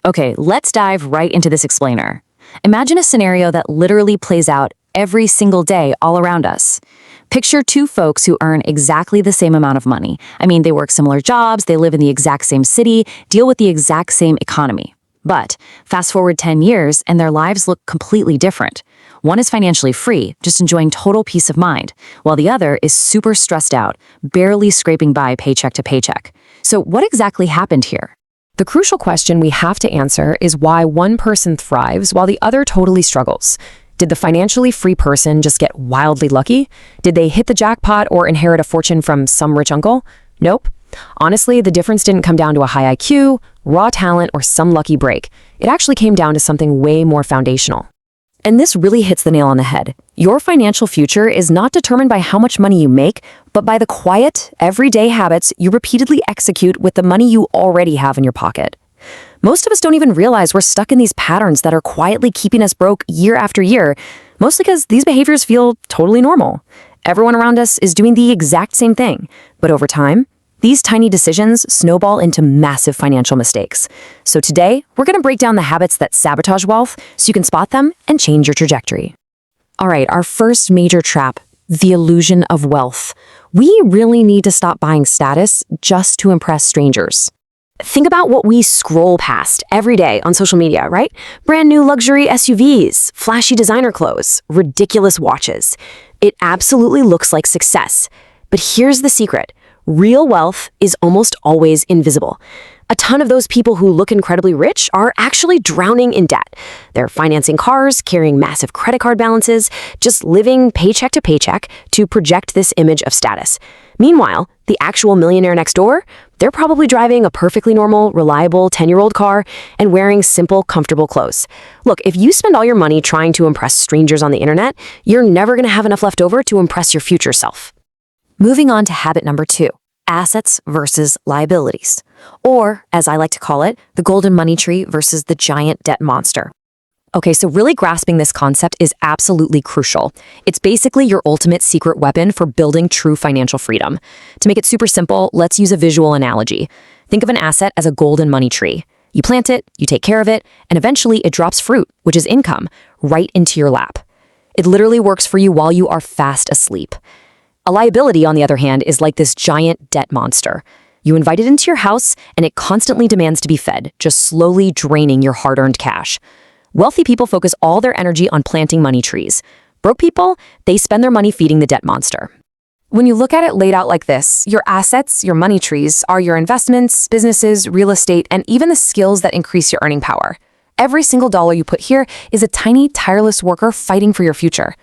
Okay, let's dive right into this explainer. Imagine a scenario that literally plays out every single day all around us. Picture two folks who earn exactly the same amount of money. I mean, they work similar jobs, they live in the exact same city, deal with the exact same economy. But fast forward 10 years and their lives look completely different. One is financially free, just enjoying total peace of mind, while the other is super stressed out, barely scraping by paycheck to paycheck. So what exactly happened here? The crucial question we have to answer is why one person thrives while the other totally struggles. Did the financially free person just get wildly lucky? Did they hit the jackpot or inherit a fortune from some rich uncle? Nope. Honestly, the difference didn't come down to a high IQ, raw talent, or some lucky break. It actually came down to something way more foundational. And this really hits the nail on the head. Your financial future is not determined by how much money you make, but by the quiet, everyday habits you repeatedly execute with the money you already have in your pocket. Most of us don't even realize we're stuck in these patterns that are quietly keeping us broke year after year, mostly because these behaviors feel totally normal. Everyone around us is doing the exact same thing, but over time, these tiny decisions snowball into massive financial mistakes. So today, we're going to break down the habits that sabotage wealth so you can spot them and change your trajectory. All right, our first major trap, the illusion of wealth. We really need to stop buying status just to impress strangers. Think about what we scroll past every day on social media, right? Brand new luxury SUVs, flashy designer clothes, ridiculous watches. It absolutely looks like success. But here's the secret. Real wealth is almost always invisible. A ton of those people who look incredibly rich are actually drowning in debt. They're financing cars, carrying massive credit card balances, just living paycheck to paycheck to project this image of status. Meanwhile, the actual millionaire next door, they're probably driving a perfectly normal, reliable 10-year-old car and wearing simple, comfortable clothes. Look, if you spend all your money trying to impress strangers on the internet, you're never going to have enough left over to impress your future self. Moving on to habit number 2, assets versus liabilities. Or, as I like to call it, the golden money tree versus the giant debt monster. Okay, so really grasping this concept is absolutely crucial. It's basically your ultimate secret weapon for building true financial freedom. To make it super simple, let's use a visual analogy. Think of an asset as a golden money tree. You plant it, you take care of it, and eventually it drops fruit, which is income, right into your lap. It literally works for you while you are fast asleep. A liability, on the other hand, is like this giant debt monster. You invite it into your house, and it constantly demands to be fed, just slowly draining your hard-earned cash. Wealthy people focus all their energy on planting money trees. Broke people, they spend their money feeding the debt monster. When you look at it laid out like this, your assets, your money trees, are your investments, businesses, real estate, and even the skills that increase your earning power. Every single dollar you put here is a tiny, tireless worker fighting for your future.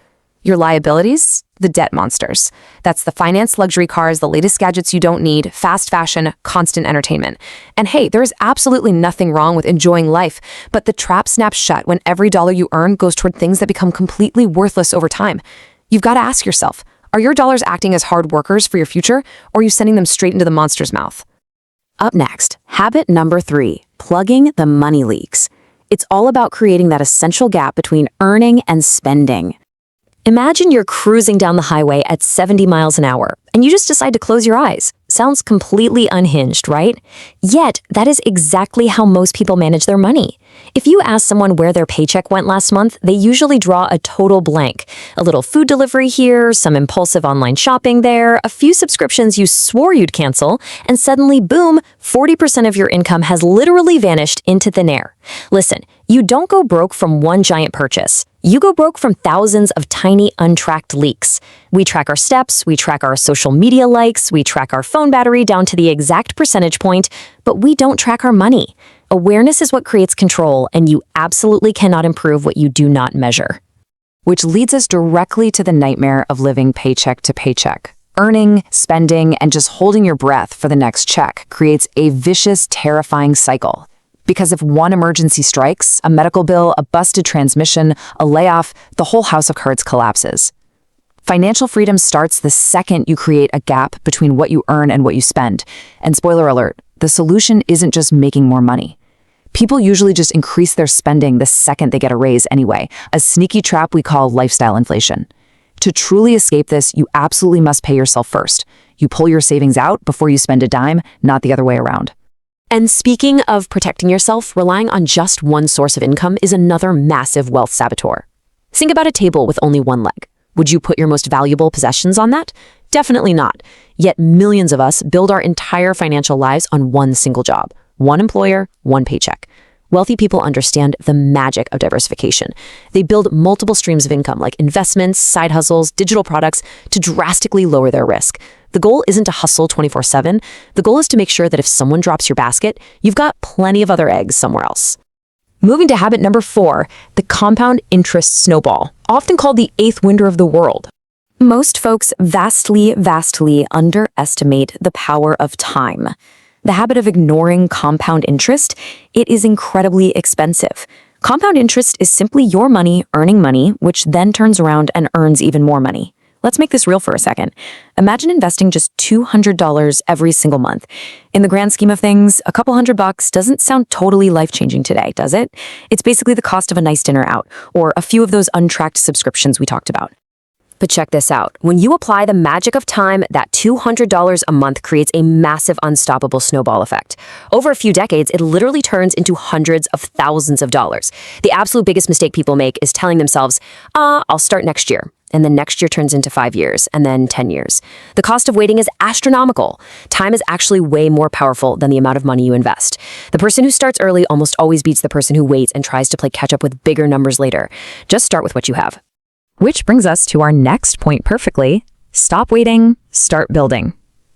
Your liabilities? The debt monsters. That's the finance, luxury cars, the latest gadgets you don't need, fast fashion, constant entertainment. And hey, there is absolutely nothing wrong with enjoying life, but the trap snaps shut when every dollar you earn goes toward things that become completely worthless over time. You've got to ask yourself, are your dollars acting as hard workers for your future, or are you sending them straight into the monster's mouth? Up next, habit number 3, plugging the money leaks. It's all about creating that essential gap between earning and spending. Imagine you're cruising down the highway at 70 miles an hour, and you just decide to close your eyes. Sounds completely unhinged, right? Yet, that is exactly how most people manage their money. If you ask someone where their paycheck went last month, they usually draw a total blank. A little food delivery here, some impulsive online shopping there, a few subscriptions you swore you'd cancel, and suddenly, boom, 40% of your income has literally vanished into thin air. Listen, you don't go broke from one giant purchase. You go broke from thousands of tiny, untracked leaks. We track our steps, we track our social media likes, we track our phone battery down to the exact percentage point, but we don't track our money. Awareness is what creates control, and you absolutely cannot improve what you do not measure. Which leads us directly to the nightmare of living paycheck to paycheck. Earning, spending, and just holding your breath for the next check creates a vicious, terrifying cycle. Because if one emergency strikes, a medical bill, a busted transmission, a layoff, the whole house of cards collapses. Financial freedom starts the second you create a gap between what you earn and what you spend. And spoiler alert, the solution isn't just making more money. People usually just increase their spending the second they get a raise anyway, a sneaky trap we call lifestyle inflation. To truly escape this, you absolutely must pay yourself first. You pull your savings out before you spend a dime, not the other way around. And speaking of protecting yourself, relying on just one source of income is another massive wealth saboteur. Think about a table with only one leg. Would you put your most valuable possessions on that? Definitely not. Yet millions of us build our entire financial lives on one single job, one employer, one paycheck. Wealthy people understand the magic of diversification. They build multiple streams of income like investments, side hustles, digital products to drastically lower their risk. The goal isn't to hustle 24/7. The goal is to make sure that if someone drops your basket, you've got plenty of other eggs somewhere else. Moving to habit number 4, the compound interest snowball, often called the eighth wonder of the world. Most folks vastly underestimate the power of time. The habit of ignoring compound interest, it is incredibly expensive. Compound interest is simply your money earning money, which then turns around and earns even more money. Let's make this real for a second. Imagine investing just $200 every single month. In the grand scheme of things, a couple $100 doesn't sound totally life-changing today, does it? It's basically the cost of a nice dinner out, or a few of those untracked subscriptions we talked about. But check this out. When you apply the magic of time, that $200 a month creates a massive unstoppable snowball effect. Over a few decades, it literally turns into hundreds of thousands of dollars. The absolute biggest mistake people make is telling themselves, I'll start next year. And then next year turns into 5 years, and then 10 years. The cost of waiting is astronomical. Time is actually way more powerful than the amount of money you invest. The person who starts early almost always beats the person who waits and tries to play catch up with bigger numbers later. Just start with what you have. Which brings us to our next point perfectly. Stop waiting, start building.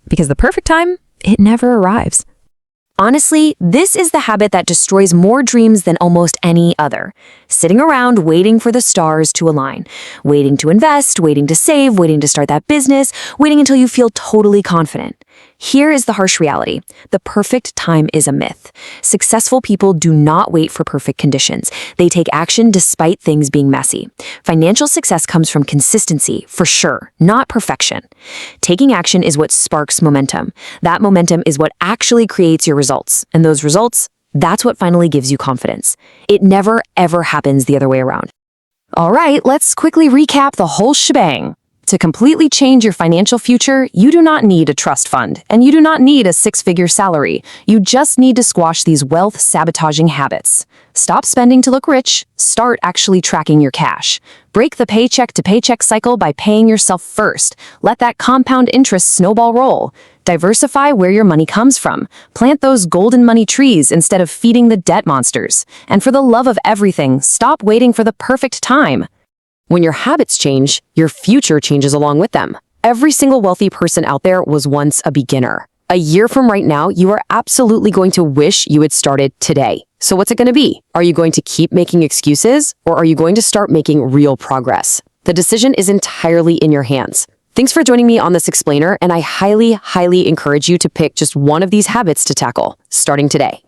Because the perfect time, it never arrives. Honestly, this is the habit that destroys more dreams than almost any other. Sitting around waiting for the stars to align. Waiting to invest, waiting to save, waiting to start that business, waiting until you feel totally confident. Here is the harsh reality. The perfect time is a myth. Successful people do not wait for perfect conditions. They take action despite things being messy. Financial success comes from consistency, for sure, not perfection. Taking action is what sparks momentum. That momentum is what actually creates your results. And those results, that's what finally gives you confidence. It never, ever happens the other way around. All right, let's quickly recap the whole shebang. To completely change your financial future, you do not need a trust fund, and you do not need a 6-figure salary. You just need to squash these wealth-sabotaging habits. Stop spending to look rich. Start actually tracking your cash. Break the paycheck-to-paycheck cycle by paying yourself first. Let that compound interest snowball roll. Diversify where your money comes from. Plant those golden money trees instead of feeding the debt monsters. And for the love of everything, stop waiting for the perfect time. When your habits change, your future changes along with them. Every single wealthy person out there was once a beginner. A year from right now, you are absolutely going to wish you had started today. So what's it going to be? Are you going to keep making excuses, or are you going to start making real progress? The decision is entirely in your hands. Thanks for joining me on this explainer, and I highly encourage you to pick just one of these habits to tackle, starting today.